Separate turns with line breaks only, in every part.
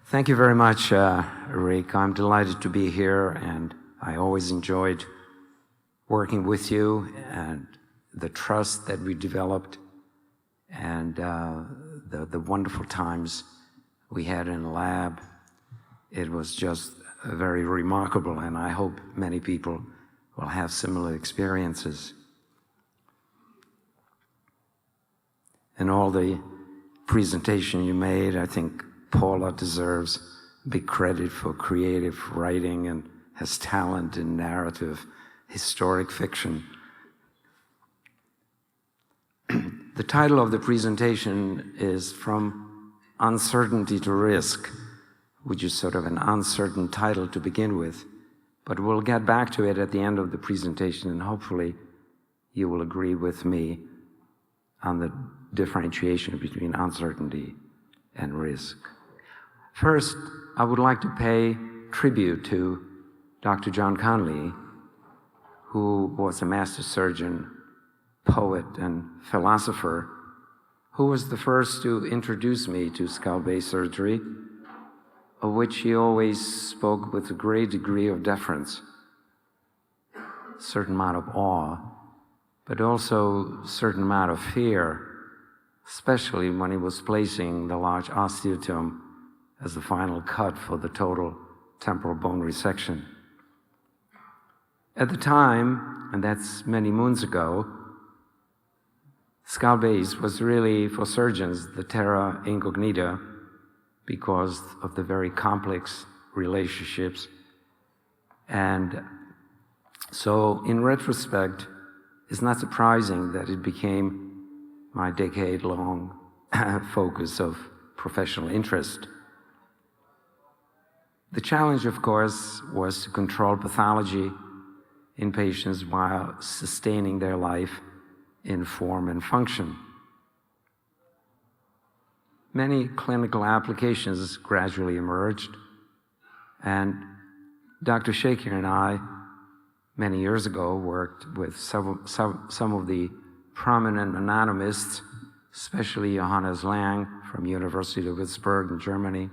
Thank you very much, Rick. I'm delighted to be here, and I always enjoyed working with you and the trust that we developed and the wonderful times we had in the lab. It was just very remarkable, and I hope many people will have similar experiences. And all the presentation you made, I think Paula deserves big credit for creative writing and has talent in narrative, historic fiction. The title of the presentation is From Uncertainty to Risk, which is sort of an uncertain title to begin with, but we'll get back to it at the end of the presentation, and hopefully you will agree with me on the differentiation between uncertainty and risk. First, I would like to pay tribute to Dr. John Conley, who was a master surgeon, poet, and philosopher, who was the first to introduce me to skull base surgery, of which he always spoke with a great degree of deference, a certain amount of awe, but also a certain amount of fear, especially when he was placing the large osteotome as the final cut for the total temporal bone resection. At the time, and that's many moons ago, skull base was really, for surgeons, the terra incognita because of the very complex relationships. And so, in retrospect, it's not surprising that it became my decade-long focus of professional interest. The challenge, of course, was to control pathology in patients while sustaining their life in form and function. Many clinical applications gradually emerged, and Dr. Shaker and I, many years ago, worked with some of the prominent anatomists, especially Johannes Lang from University of Würzburg in Germany,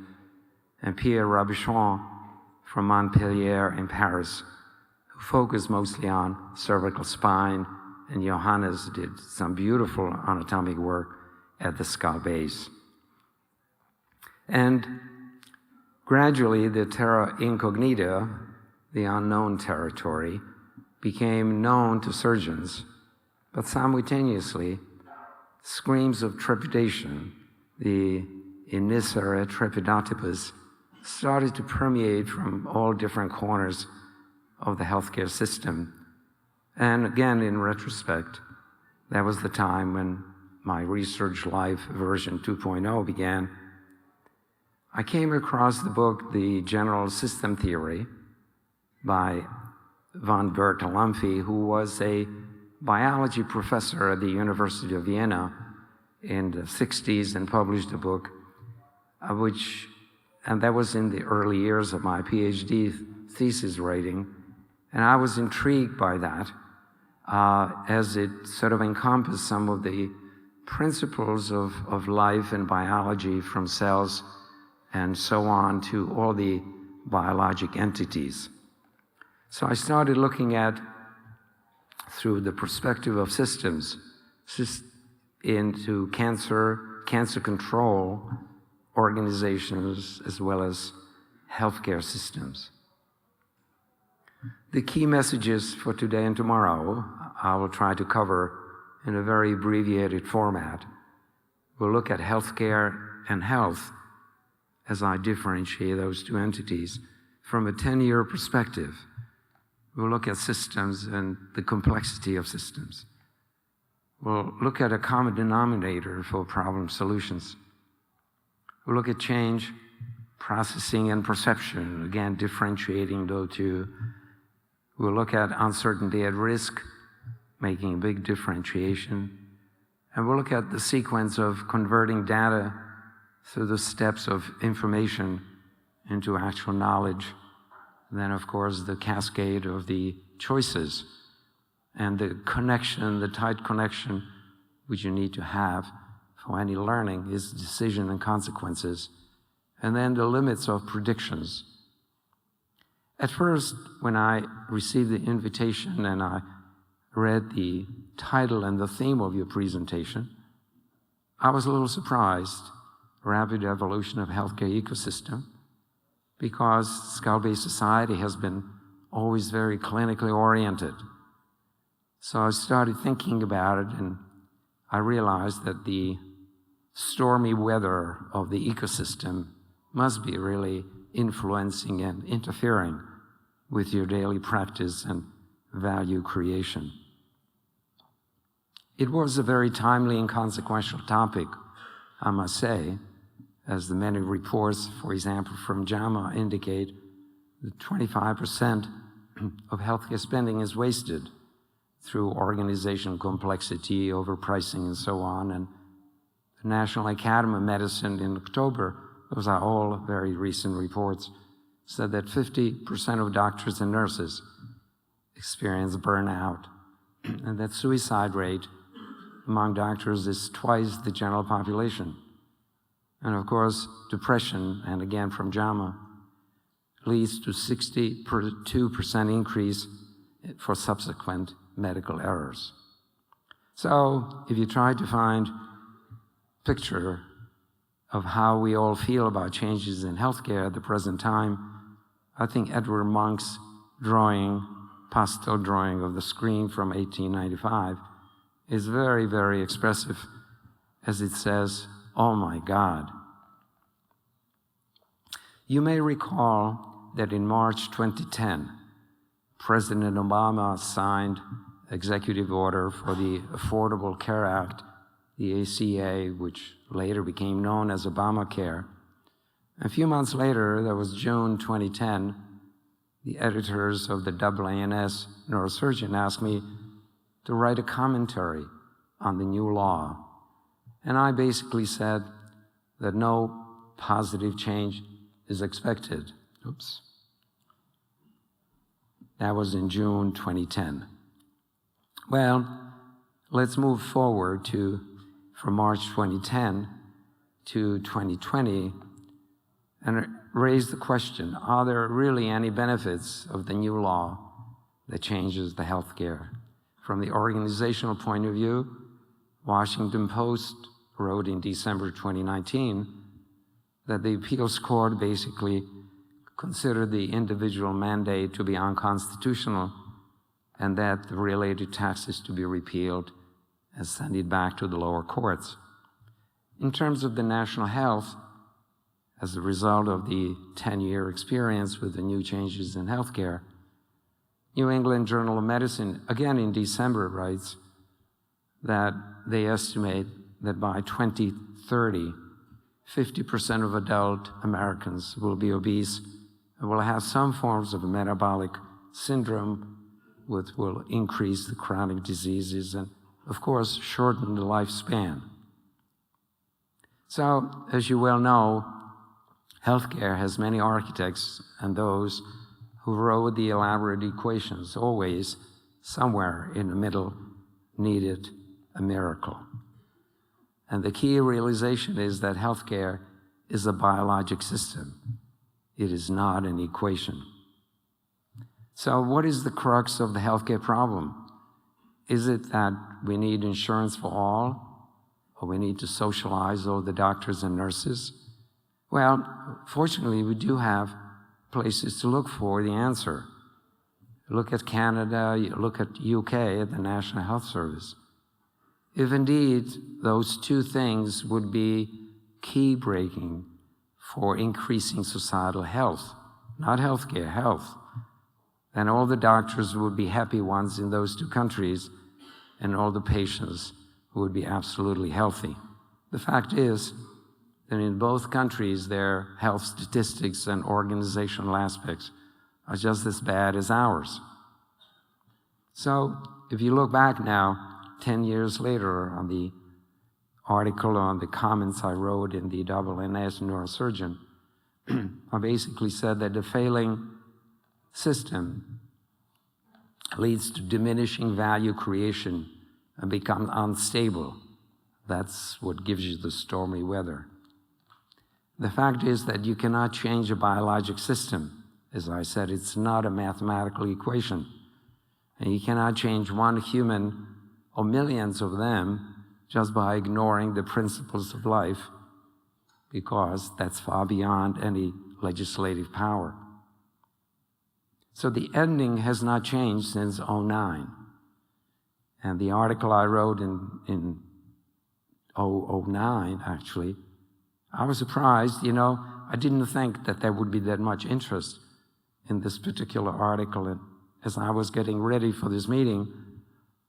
and Pierre Rabichon from Montpellier in Paris, who focused mostly on cervical spine, and Johannes did some beautiful anatomic work at the skull base. And gradually, the terra incognita, the unknown territory, became known to surgeons, but simultaneously, screams of trepidation, the inissere trepidatibus, started to permeate from all different corners of the healthcare system. And again, in retrospect, that was the time when my research life version 2.0 began. I came across the book, The General System Theory, by von Bertalanffy, who was a biology professor at the University of Vienna in the 60s and published a book, and that was in the early years of my PhD thesis writing. And I was intrigued by that, as it sort of encompassed some of the principles of life and biology, from cells and so on to all the biologic entities. So I started looking at, through the perspective of systems, into cancer control organizations, as well as healthcare systems. The key messages for today and tomorrow, I will try to cover in a very abbreviated format. We'll look at healthcare and health as I differentiate those two entities from a 10-year perspective. We'll look at systems and the complexity of systems. We'll look at a common denominator for problem solutions. We'll look at change, processing, and perception, again, differentiating those two. We'll look at uncertainty at risk, making a big differentiation. And we'll look at the sequence of converting data through the steps of information into actual knowledge. And then, of course, the cascade of the choices and the connection, the tight connection which you need to have for any learning is decision and consequences, and then the limits of predictions. At first, when I received the invitation and I read the title and the theme of your presentation, I was a little surprised. Rapid evolution of healthcare ecosystem, because skull-based society has been always very clinically oriented. So I started thinking about it, and I realized that the stormy weather of the ecosystem must be really influencing and interfering with your daily practice and value creation. It was a very timely and consequential topic, I must say, as the many reports, for example, from JAMA indicate that 25% of healthcare spending is wasted through organizational complexity, overpricing, and so on. And the National Academy of Medicine in October, those are all very recent reports, said that 50% of doctors and nurses experience burnout, and that suicide rate among doctors is twice the general population. And of course, depression, and again from JAMA, leads to 62% increase for subsequent medical errors. So if you try to find a picture of how we all feel about changes in healthcare at the present time, I think Edward Monk's pastel drawing of the screen from 1895 is very, very expressive, as it says, "Oh my God." You may recall that in March 2010, President Obama signed executive order for the Affordable Care Act, the ACA, which later became known as Obamacare. A few months later, that was June 2010, the editors of the AANS Neurosurgeon asked me to write a commentary on the new law. And I basically said that no positive change is expected. Oops. That was in June 2010. Well, let's move forward from March 2010 to 2020 and raise the question, are there really any benefits of the new law that changes the healthcare? From the organizational point of view, Washington Post wrote in December 2019 that the appeals court basically considered the individual mandate to be unconstitutional and that the related taxes to be repealed and send it back to the lower courts. In terms of the national health, as a result of the 10-year experience with the new changes in healthcare, New England Journal of Medicine, again in December, writes that they estimate that by 2030, 50% of adult Americans will be obese and will have some forms of a metabolic syndrome, which will increase the chronic diseases and, of course, shorten the lifespan. So, as you well know, healthcare has many architects, and those who wrote the elaborate equations always, somewhere in the middle, needed a miracle. And the key realization is that healthcare is a biologic system. It is not an equation. So what is the crux of the healthcare problem? Is it that we need insurance for all, or we need to socialize all the doctors and nurses? Well, fortunately, we do have places to look for the answer. Look at Canada, you look at UK, at the National Health Service. If indeed those two things would be key-breaking for increasing societal health, not healthcare, health, then all the doctors would be happy ones in those two countries and all the patients would be absolutely healthy. The fact is that in both countries, their health statistics and organizational aspects are just as bad as ours. So if you look back now, 10 years later on the article, on the comments I wrote in the AANS Neurosurgeon, I basically said that the failing system leads to diminishing value creation and becomes unstable. That's what gives you the stormy weather. The fact is that you cannot change a biologic system. As I said, it's not a mathematical equation. And you cannot change one human or millions of them just by ignoring the principles of life, because that's far beyond any legislative power. So the ending has not changed since '09. And the article I wrote in '09, actually, I was surprised, I didn't think that there would be that much interest in this particular article. And as I was getting ready for this meeting,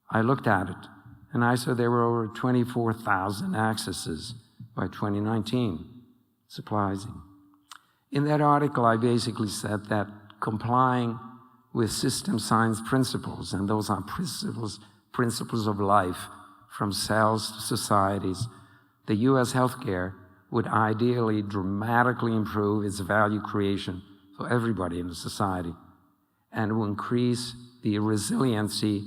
I looked at it, and I saw there were over 24,000 accesses by 2019. Surprising. In that article, I basically said that complying with system science principles, and those are principles of life, from cells to societies, the U.S. healthcare would ideally dramatically improve its value creation for everybody in the society, and will increase the resiliency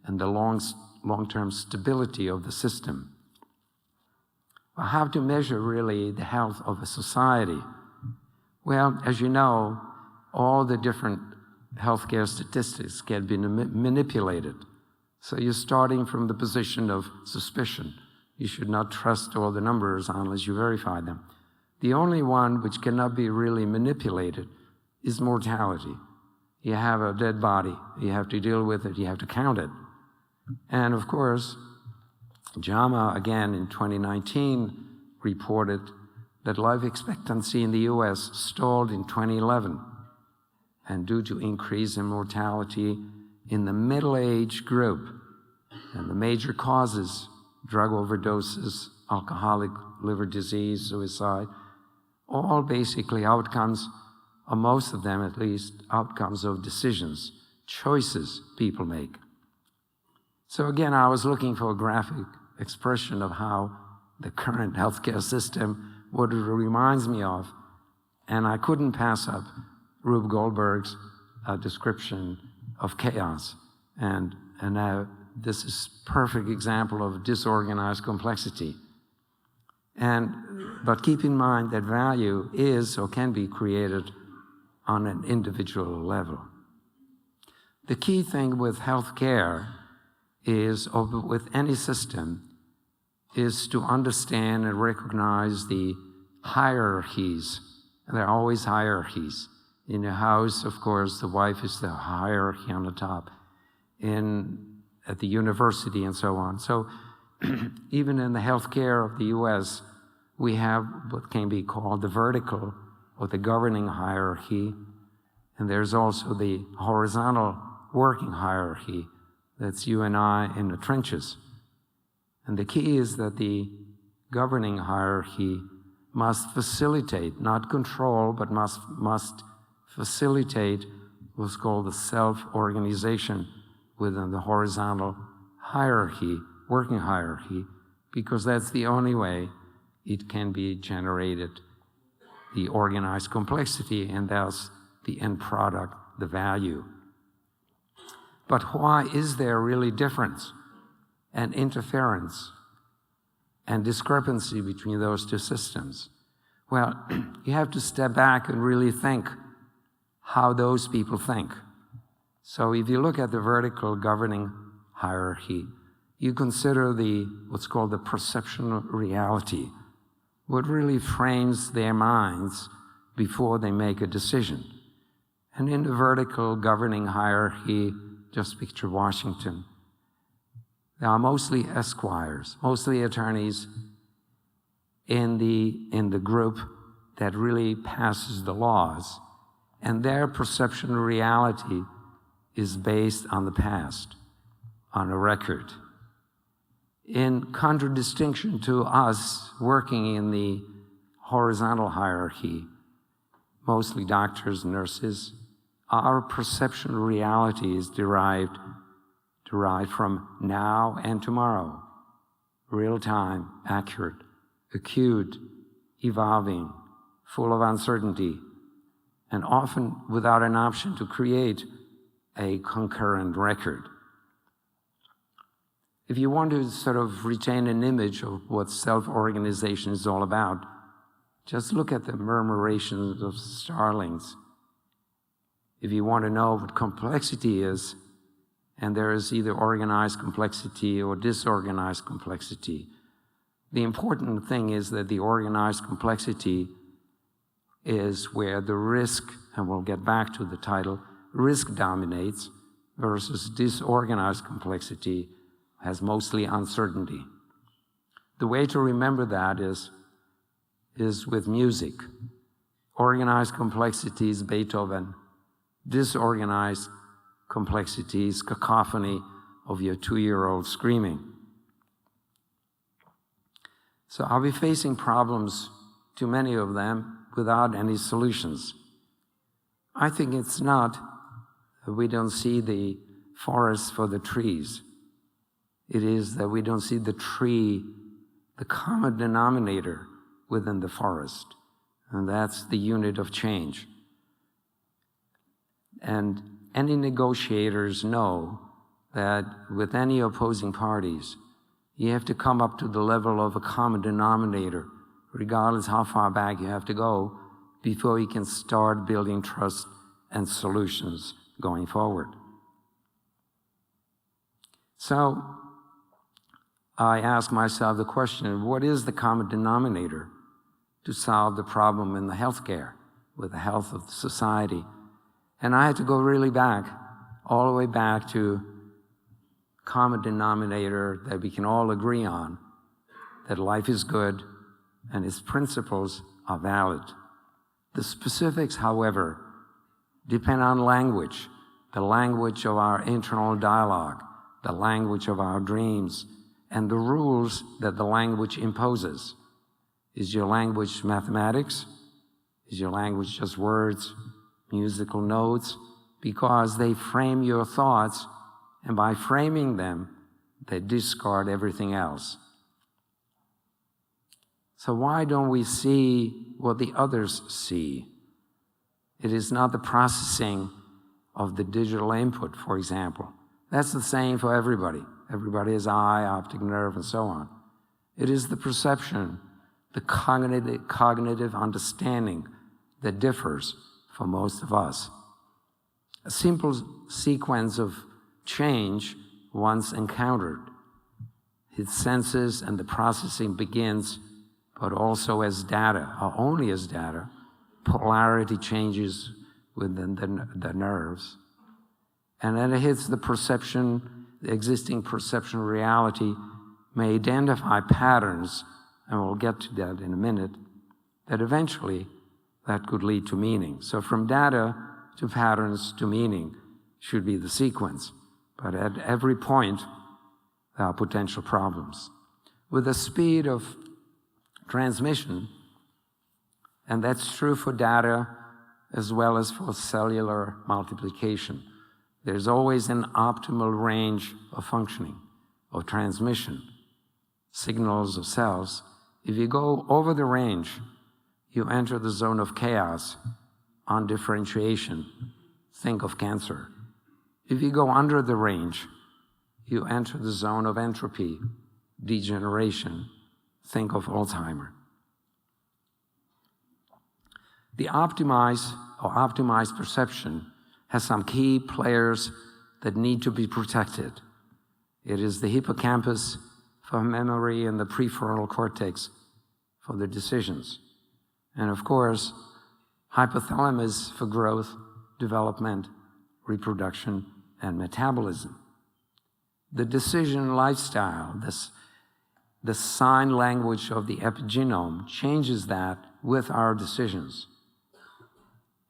and the long-term stability of the system. Well, how to measure really the health of a society? Well, as you know, all the different healthcare statistics can be manipulated. So you're starting from the position of suspicion. You should not trust all the numbers unless you verify them. The only one which cannot be really manipulated is mortality. You have a dead body. You have to deal with it. You have to count it. And of course, JAMA, again in 2019, reported that life expectancy in the US stalled in 2011. And due to increase in mortality in the middle-age group, and the major causes, drug overdoses, alcoholic liver disease, suicide, all basically outcomes, or most of them at least, outcomes of decisions, choices people make. So again, I was looking for a graphic expression of how the current healthcare system, what it reminds me of, and I couldn't pass up Rube Goldberg's description of chaos. And this is a perfect example of disorganized complexity. But keep in mind that value is or can be created on an individual level. The key thing with healthcare is, or with any system, is to understand and recognize the hierarchies. And there are always hierarchies. In a house, of course, the wife is the hierarchy on the top. At the university and so on. So even in the healthcare of the US, we have what can be called the vertical or the governing hierarchy. And there's also the horizontal working hierarchy. That's you and I in the trenches. And the key is that the governing hierarchy must facilitate, not control, but must facilitate what's called the self-organization within the horizontal hierarchy, working hierarchy, because that's the only way it can be generated, the organized complexity, and thus the end product, the value. But why is there really difference and interference and discrepancy between those two systems? Well, you have to step back and really think how those people think. So if you look at the vertical governing hierarchy, you consider what's called the perception reality, what really frames their minds before they make a decision. And in the vertical governing hierarchy, just picture Washington. There are mostly esquires, mostly attorneys in the group that really passes the laws, and their perception of reality is based on the past, on a record. In contradistinction to us working in the horizontal hierarchy, mostly doctors, nurses, our perception of reality is derived from now and tomorrow, real time, accurate, acute, evolving, full of uncertainty, and often without an option to create a concurrent record. If you want to sort of retain an image of what self-organization is all about, Just look at the murmurations of starlings. If you want to know what complexity is, and there is either organized complexity or disorganized complexity, the important thing is that the organized complexity is where the risk, and we'll get back to the title, risk dominates, versus disorganized complexity has mostly uncertainty. The way to remember that is with music. Organized complexity is Beethoven. Disorganized complexity is cacophony of your 2-year-old screaming. So are we facing problems, too many of them, without any solutions? I think it's not that we don't see the forest for the trees. It is that we don't see the tree, the common denominator within the forest. And that's the unit of change. And any negotiators know that with any opposing parties, you have to come up to the level of a common denominator, regardless how far back you have to go, before you can start building trust and solutions going forward. So I ask myself the question, what is the common denominator to solve the problem in the healthcare, with the health of the society? And I had to go really back, all the way back to common denominator that we can all agree on, that life is good and its principles are valid. The specifics, however, depend on language, the language of our internal dialogue, the language of our dreams, and the rules that the language imposes. Is your language mathematics? Is your language just words, musical notes? Because they frame your thoughts, and by framing them, they discard everything else. So why don't we see what the others see? It is not the processing of the digital input, for example. That's the same for everybody. Everybody has eye, optic nerve, and so on. It is the perception, the cognitive understanding that differs for most of us. A simple sequence of change once encountered. Its senses and the processing begins, but also as data, or only as data. Polarity changes within the nerves. And then it hits the perception, the existing perception reality may identify patterns, and we'll get to that in a minute, that eventually that could lead to meaning. So from data to patterns to meaning should be the sequence. But at every point, there are potential problems. With the speed of transmission, and that's true for data as well as for cellular multiplication, there's always an optimal range of functioning, of transmission, signals of cells. If you go over the range, you enter the zone of chaos, undifferentiation. Think of cancer. If you go under the range, you enter the zone of entropy, degeneration. Think of Alzheimer. The optimized perception has some key players that need to be protected. It is the hippocampus for memory and the prefrontal cortex for the decisions. And of course, hypothalamus for growth, development, reproduction, and metabolism. The decision lifestyle, the sign language of the epigenome changes that with our decisions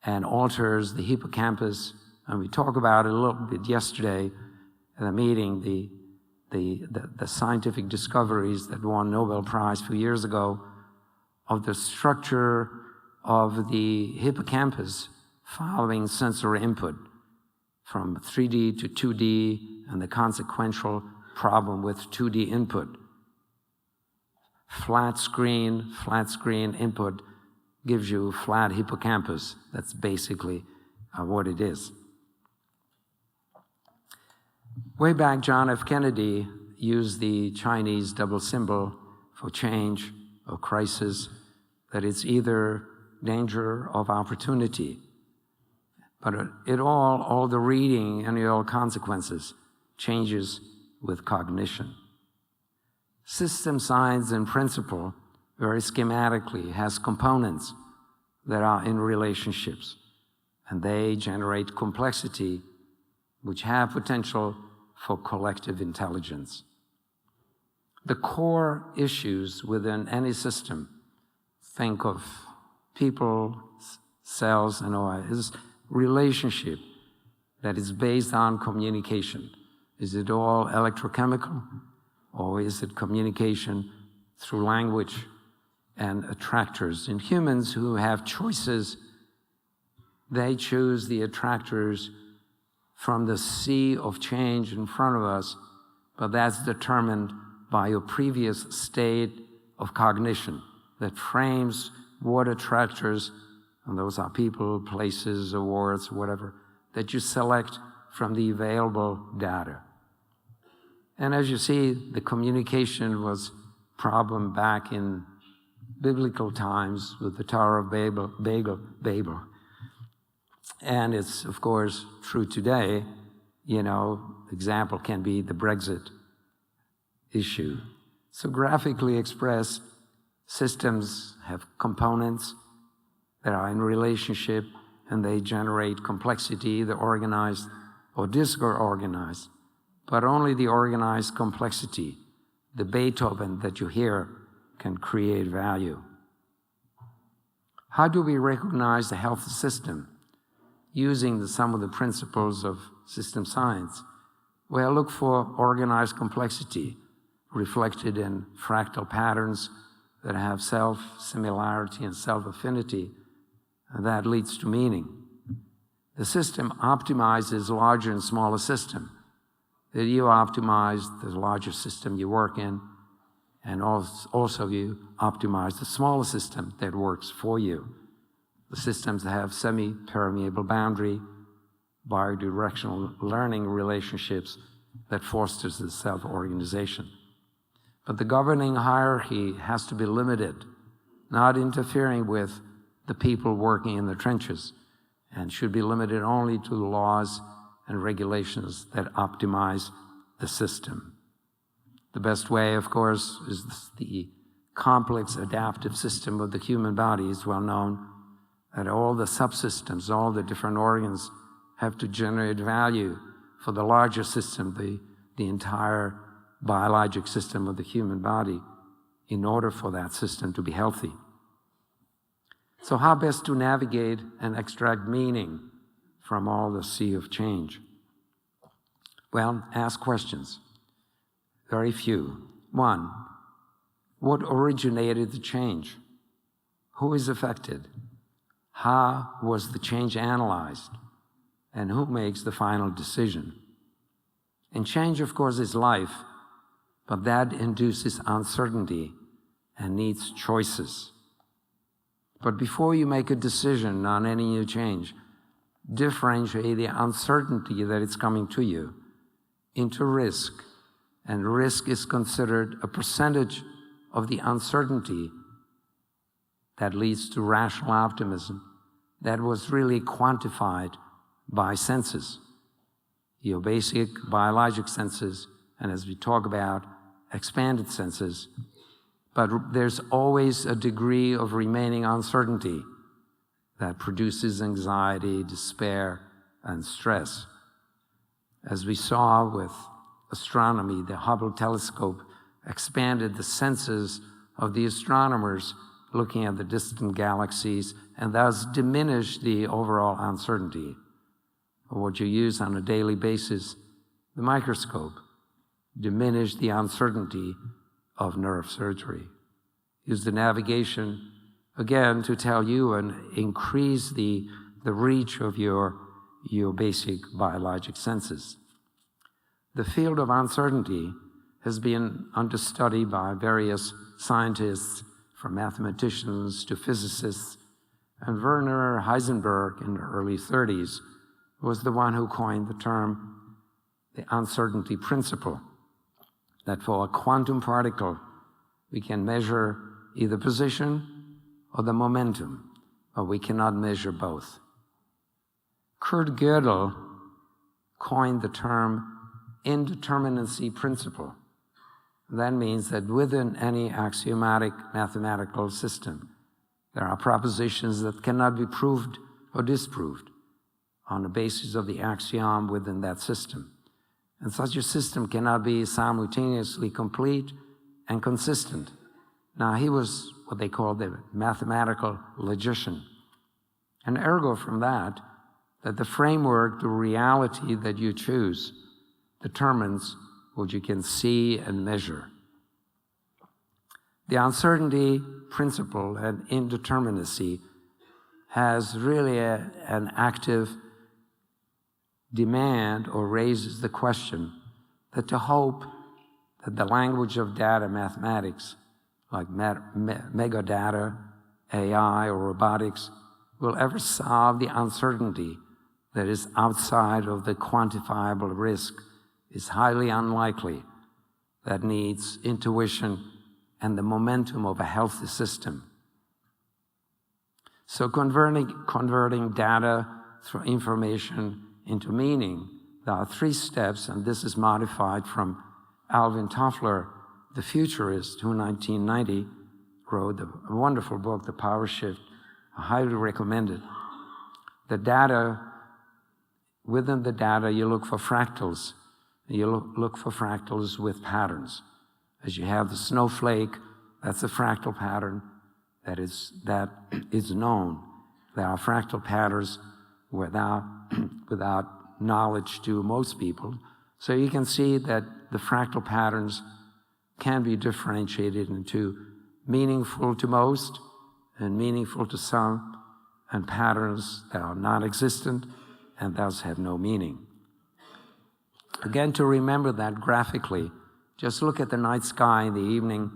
and alters the hippocampus. And we talked about it a little bit yesterday at a meeting, the scientific discoveries that won Nobel Prize a few years ago of the structure of the hippocampus following sensory input from 3D to 2D and the consequential problem with 2D input. Flat screen input gives you flat hippocampus. That's basically what it is. Way back, John F. Kennedy used the Chinese double symbol for change or crisis that it's either danger of opportunity. But all the reading and all consequences changes with cognition. System science in principle, very schematically, has components that are in relationships, and they generate complexity which have potential for collective intelligence. The core issues within any system, think of people, cells, and all, is relationship that is based on communication. Is it all electrochemical, or is it communication through language and attractors? In humans who have choices, they choose the attractors from the sea of change in front of us, but that's determined by your previous state of cognition that frames what attractors, and those are people, places, awards, whatever, that you select from the available data. And as you see, the communication was a problem back in biblical times with the Tower of Babel. And it's, of course, true today. Example can be the Brexit issue. So graphically expressed, systems have components that are in relationship, and they generate complexity, either organized or disorganized. But only the organized complexity, the Beethoven that you hear, can create value. How do we recognize the healthy system? Using some of the principles of system science. Well, look for organized complexity reflected in fractal patterns that have self-similarity and self-affinity, and that leads to meaning. The system optimizes larger and smaller system. That you optimize the larger system you work in, and also you optimize the smaller system that works for you. The systems that have semi-permeable boundary, bidirectional learning relationships that fosters the self-organization. But the governing hierarchy has to be limited, not interfering with the people working in the trenches, and should be limited only to the laws and regulations that optimize the system. The best way, of course, is the complex adaptive system of the human body. Is well known that all the subsystems, all the different organs have to generate value for the larger system, the entire biologic system of the human body, in order for that system to be healthy. So how best to navigate and extract meaning from all the sea of change? Well, ask questions. Very few. One, what originated the change? Who is affected? How was the change analyzed? And who makes the final decision? And change, of course, is life, but that induces uncertainty and needs choices. But before you make a decision on any new change, differentiate the uncertainty that it's coming to you into risk. And risk is considered a percentage of the uncertainty that leads to rational optimism that was really quantified by senses, your basic biologic senses, and as we talk about, expanded senses. But there's always a degree of remaining uncertainty that produces anxiety, despair, and stress. As we saw with astronomy, the Hubble telescope expanded the senses of the astronomers looking at the distant galaxies, and thus diminished the overall uncertainty of what you use on a daily basis. The microscope diminished the uncertainty of nerve surgery. Use the navigation, again, to tell you and increase the reach of your basic biologic senses. The field of uncertainty has been under study by various scientists, from mathematicians to physicists, and Werner Heisenberg in the early 30s was the one who coined the term the uncertainty principle, that for a quantum particle we can measure either position or the momentum, but we cannot measure both. Kurt Gödel coined the term indeterminacy principle. That means that within any axiomatic mathematical system, there are propositions that cannot be proved or disproved on the basis of the axiom within that system. And such a system cannot be simultaneously complete and consistent. Now, he was what they call the mathematical logician. And ergo from that the framework, the reality that you choose, determines what you can see and measure. The uncertainty principle and indeterminacy has really an active demand, or raises the question that to hope that the language of data mathematics, like megadata, AI, or robotics, will ever solve the uncertainty that is outside of the quantifiable risk is highly unlikely. That needs intuition and the momentum of a healthy system. So converting data through information into meaning, there are 3 steps, and this is modified from Alvin Toffler, the futurist, who in 1990 wrote a wonderful book, The Power Shift. I highly recommend it. Within the data, you look for fractals. You look for fractals with patterns. As you have the snowflake, that's a fractal pattern that is known. There are fractal patterns without knowledge to most people. So you can see that the fractal patterns can be differentiated into meaningful to most and meaningful to some, and patterns that are non-existent and thus have no meaning. Again, to remember that graphically, just look at the night sky in the evening.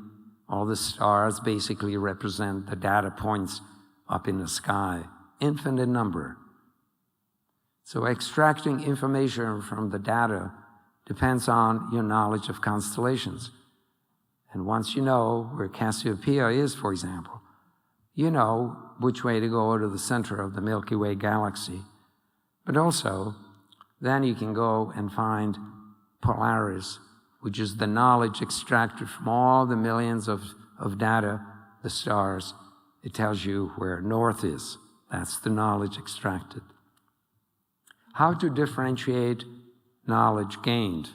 All the stars basically represent the data points up in the sky, infinite number. So extracting information from the data depends on your knowledge of constellations. And once you know where Cassiopeia is, for example, you know which way to go to the center of the Milky Way galaxy. But also, then you can go and find Polaris, which is the knowledge extracted from all the millions of data, the stars. It tells you where north is. That's the knowledge extracted. How to differentiate knowledge gained?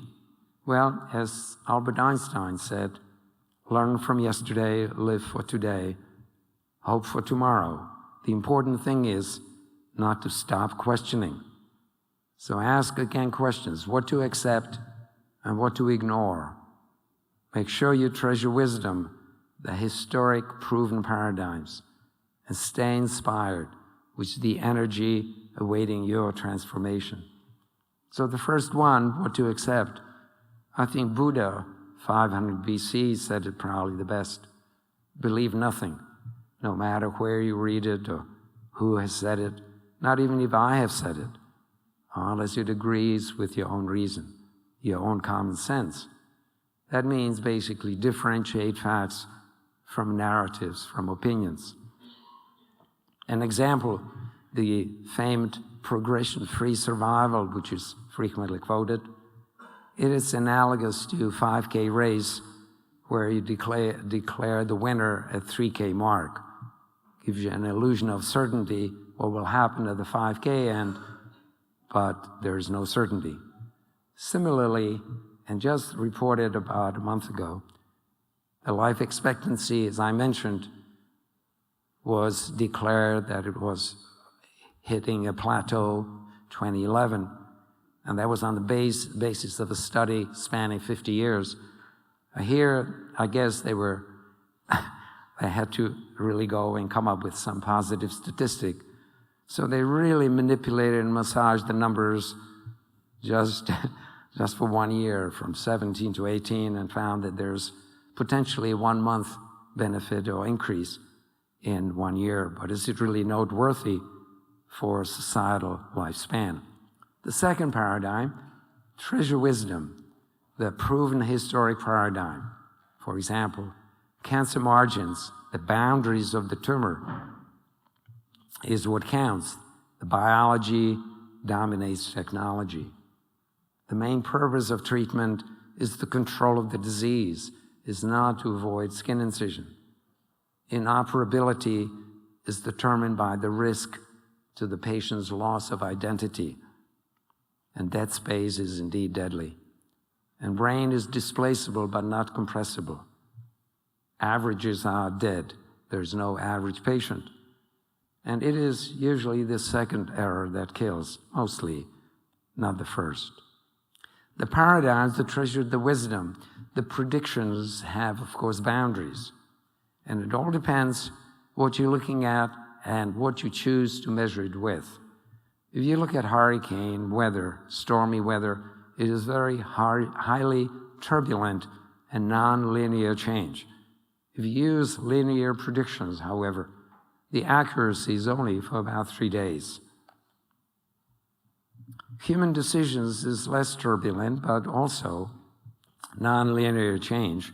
Well, as Albert Einstein said, learn from yesterday, live for today, hope for tomorrow. The important thing is not to stop questioning. So ask again questions, what to accept and what to ignore. Make sure you treasure wisdom, the historic proven paradigms, and stay inspired with the energy awaiting your transformation. So the first one, what to accept. I think Buddha, 500 BC, said it probably the best. Believe nothing, no matter where you read it or who has said it, not even if I have said it, unless it agrees with your own reason, your own common sense. That means basically differentiate facts from narratives, from opinions. An example, the famed progression-free survival, which is frequently quoted, it is analogous to a 5K race where you declare the winner at 3K mark. Gives you an illusion of certainty what will happen at the 5K end, but there is no certainty. Similarly, and just reported about a month ago, the life expectancy, as I mentioned, was declared that it was hitting a plateau 2011, and that was on the basis of a study spanning 50 years. Here, I guess they had to really go and come up with some positive statistic. So they really manipulated and massaged the numbers just for 1 year, from 17 to 18, and found that there's potentially a 1 month benefit or increase in 1 year. But is it really noteworthy for societal lifespan? The second paradigm, treasure wisdom, the proven historic paradigm. For example, cancer margins the boundaries of the tumor is what counts. The biology dominates technology. The main purpose of treatment is the control of the disease, is not to avoid skin incision. Inoperability is determined by the risk to the patient's loss of identity. And dead space is indeed deadly. And brain is displaceable but not compressible. Averages are dead. There's no average patient. And it is usually the second error that kills, mostly, not the first. The paradigms, the treasure, the wisdom, the predictions have, of course, boundaries. And it all depends what you're looking at and what you choose to measure it with. If you look at hurricane weather, stormy weather, it is very highly turbulent and non-linear change. If you use linear predictions, however, the accuracy is only for about 3 days. Human decisions is less turbulent, but also non-linear change.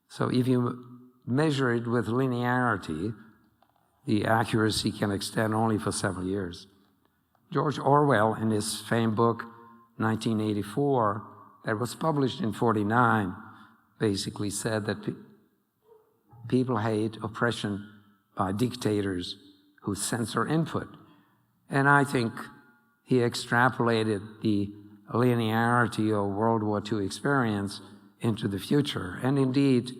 So if you measure it with linearity, the accuracy can extend only for several years. George Orwell, in his famed book, 1984, that was published in 1949, basically said that people hate oppression by dictators who censor input. And I think he extrapolated the linearity of World War II experience into the future. And indeed,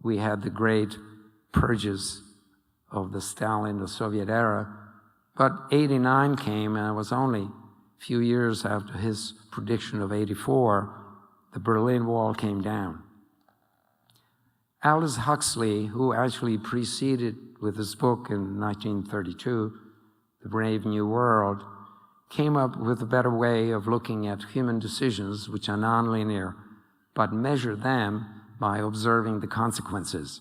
we had the great purges of the Stalin, the Soviet era. But 89 came, and it was only a few years after his prediction of 84, the Berlin Wall came down. Aldous Huxley, who actually preceded with his book in 1932, The Brave New World, came up with a better way of looking at human decisions, which are nonlinear, but measure them by observing the consequences.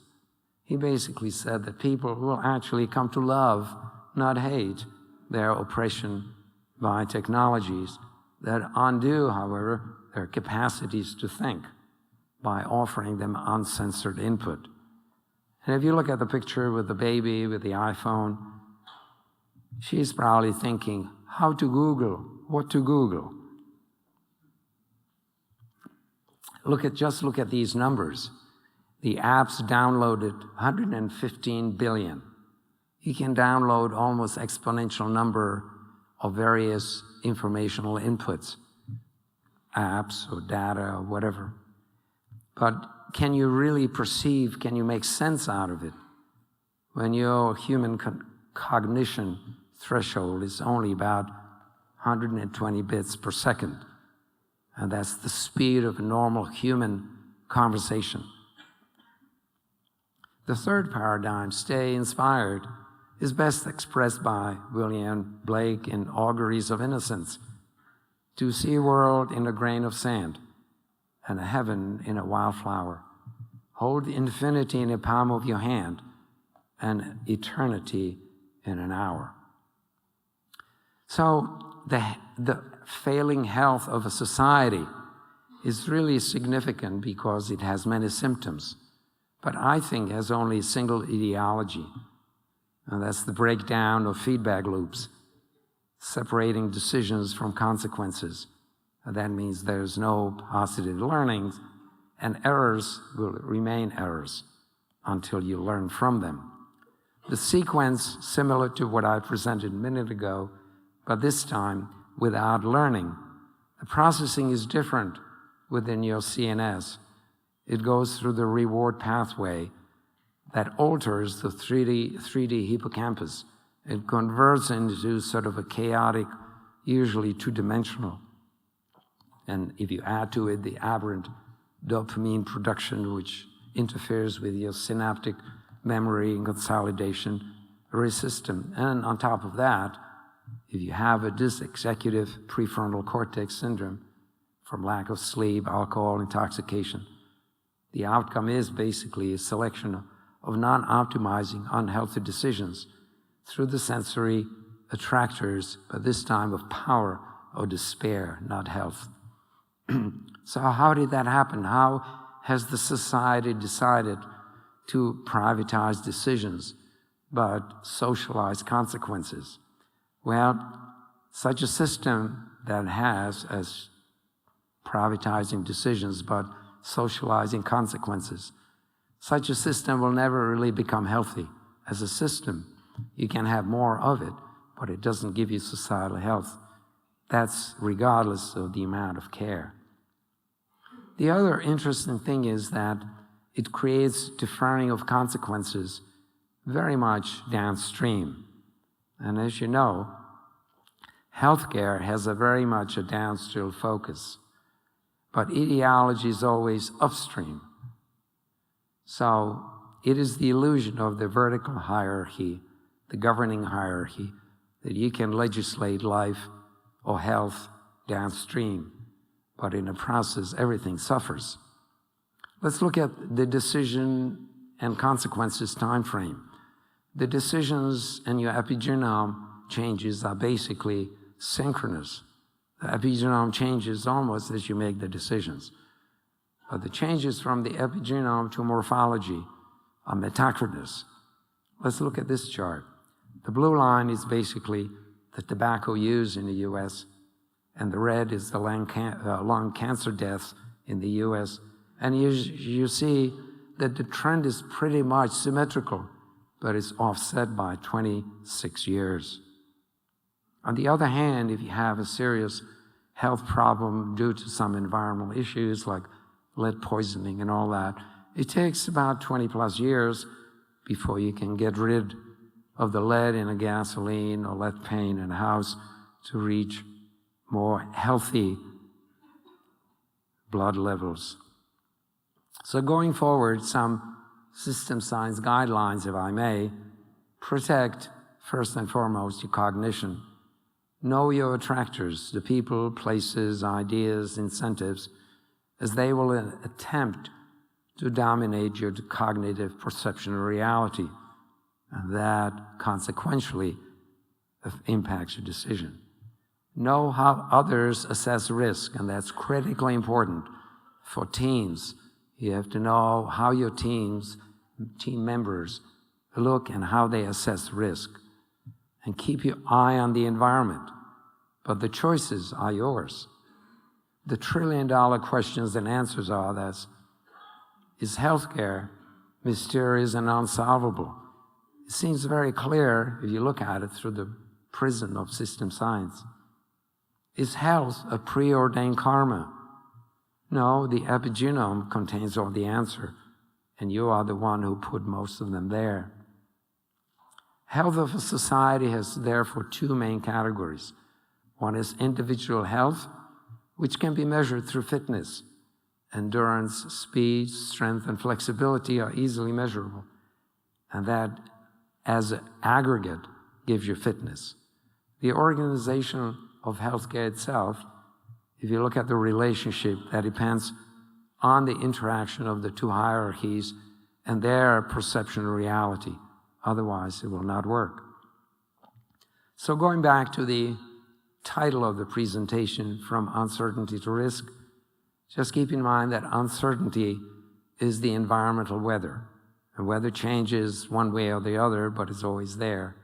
He basically said that people will actually come to love, not hate, their oppression by technologies that undo, however, their capacities to think by offering them uncensored input. And if you look at the picture with the baby with the iPhone, she's probably thinking, how to Google, what to Google. Just look at these numbers. The apps downloaded 115 billion. You can download almost exponential number of various informational inputs, apps or data or whatever. But can you really perceive, can you make sense out of it when your human cognition threshold is only about 120 bits per second? And that's the speed of a normal human conversation. The third paradigm, stay inspired, is best expressed by William Blake in Auguries of Innocence. To see a world in a grain of sand and a heaven in a wildflower. Hold infinity in the palm of your hand and eternity in an hour. So the failing health of a society is really significant because it has many symptoms, but I think has only a single etiology, and that's the breakdown of feedback loops, separating decisions from consequences. And that means there's no positive learning, and errors will remain errors until you learn from them. The sequence, similar to what I presented a minute ago, but this time without learning. The processing is different within your CNS. It goes through the reward pathway that alters the 3D hippocampus. It converts into sort of a chaotic, usually two-dimensional. And if you add to it the aberrant dopamine production, which interferes with your synaptic memory and consolidation system. And on top of that, if you have a dysexecutive prefrontal cortex syndrome from lack of sleep, alcohol, intoxication, the outcome is basically a selection of non-optimizing unhealthy decisions through the sensory attractors, but this time of power or despair, not health. So how did that happen? How has the society decided to privatize decisions, but socialize consequences. Well, such a system that has as privatizing decisions, but socializing consequences, such a system will never really become healthy. As a system, you can have more of it, but it doesn't give you societal health. That's regardless of the amount of care. The other interesting thing is that it creates deferring of consequences very much downstream. And as you know, healthcare has a very much a downstream focus, but ideology is always upstream. So it is the illusion of the vertical hierarchy, the governing hierarchy, that you can legislate life or health downstream, but in the process, everything suffers. Let's look at the decision and consequences time frame. The decisions and your epigenome changes are basically synchronous. The epigenome changes almost as you make the decisions. But the changes from the epigenome to morphology are metachronous. Let's look at this chart. The blue line is basically the tobacco use in the US, and the red is the lung cancer deaths in the US. And you see that the trend is pretty much symmetrical, but it's offset by 26 years. On the other hand, if you have a serious health problem due to some environmental issues like lead poisoning and all that, it takes about 20 plus years before you can get rid of the lead in a gasoline or lead paint in a house to reach more healthy blood levels. So going forward, some system science guidelines, if I may: protect, first and foremost, your cognition. Know your attractors, the people, places, ideas, incentives, as they will attempt to dominate your cognitive perception of reality, and that consequentially impacts your decision. Know how others assess risk, and that's critically important for teams. You have to know how your team members look and how they assess risk. And keep your eye on the environment. But the choices are yours. The trillion-dollar questions and answers are this: is healthcare mysterious and unsolvable? It seems very clear if you look at it through the prism of system science. Is health a preordained karma? No, the epigenome contains all the answer, and you are the one who put most of them there. Health of a society has therefore two main categories. One is individual health, which can be measured through fitness. Endurance, speed, strength, and flexibility are easily measurable, and that as an aggregate gives you fitness. The organization of healthcare itself, if you look at the relationship, that depends on the interaction of the two hierarchies and their perception of reality. Otherwise, it will not work. So going back to the title of the presentation, From Uncertainty to Risk, just keep in mind that uncertainty is the environmental weather. And weather changes one way or the other, but it's always there.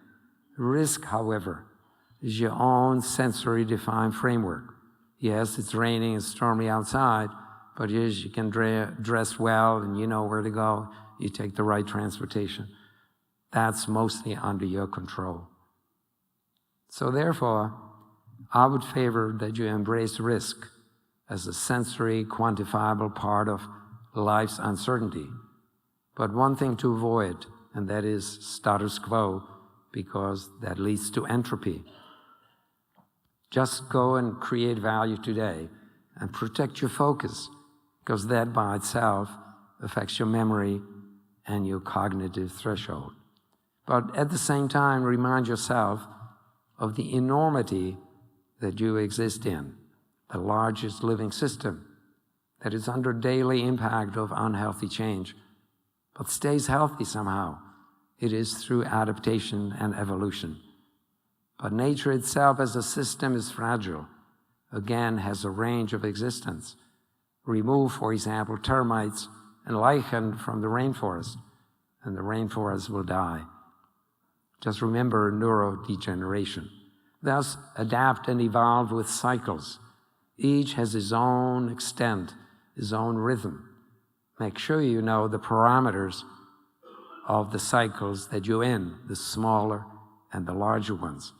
Risk, however, is your own sensory-defined framework. Yes, it's raining and stormy outside, but yes, you can dress well and you know where to go. You take the right transportation. That's mostly under your control. So therefore, I would favor that you embrace risk as a sensory, quantifiable part of life's uncertainty. But one thing to avoid, and that is status quo, because that leads to entropy. Just go and create value today and protect your focus, because that by itself affects your memory and your cognitive threshold. But at the same time, remind yourself of the enormity that you exist in, the largest living system that is under daily impact of unhealthy change, but stays healthy somehow. It is through adaptation and evolution. But nature itself as a system is fragile, again has a range of existence. Remove, for example, termites and lichen from the rainforest, and the rainforest will die. Just remember neurodegeneration. Thus, adapt and evolve with cycles. Each has his own extent, his own rhythm. Make sure you know the parameters of the cycles that you're in, the smaller and the larger ones.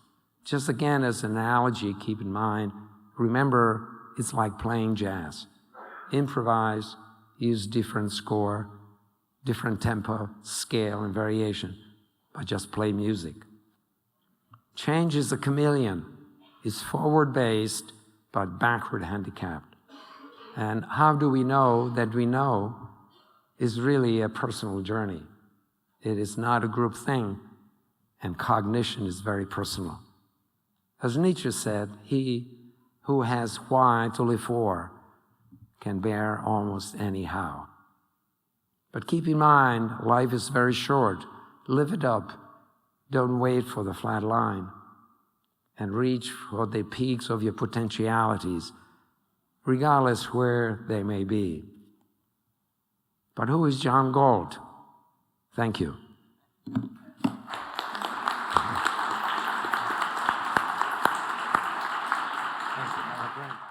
Just again, as an analogy, keep in mind, remember, it's like playing jazz. Improvise, use different score, different tempo, scale, and variation, but just play music. Change is a chameleon. It's forward-based, but backward-handicapped. And how do we know that we know is really a personal journey. It is not a group thing, and cognition is very personal. As Nietzsche said, he who has why to live for can bear almost any how. But keep in mind, life is very short. Live it up. Don't wait for the flat line. And reach for the peaks of your potentialities, regardless where they may be. But who is John Galt? Thank you. Thank you.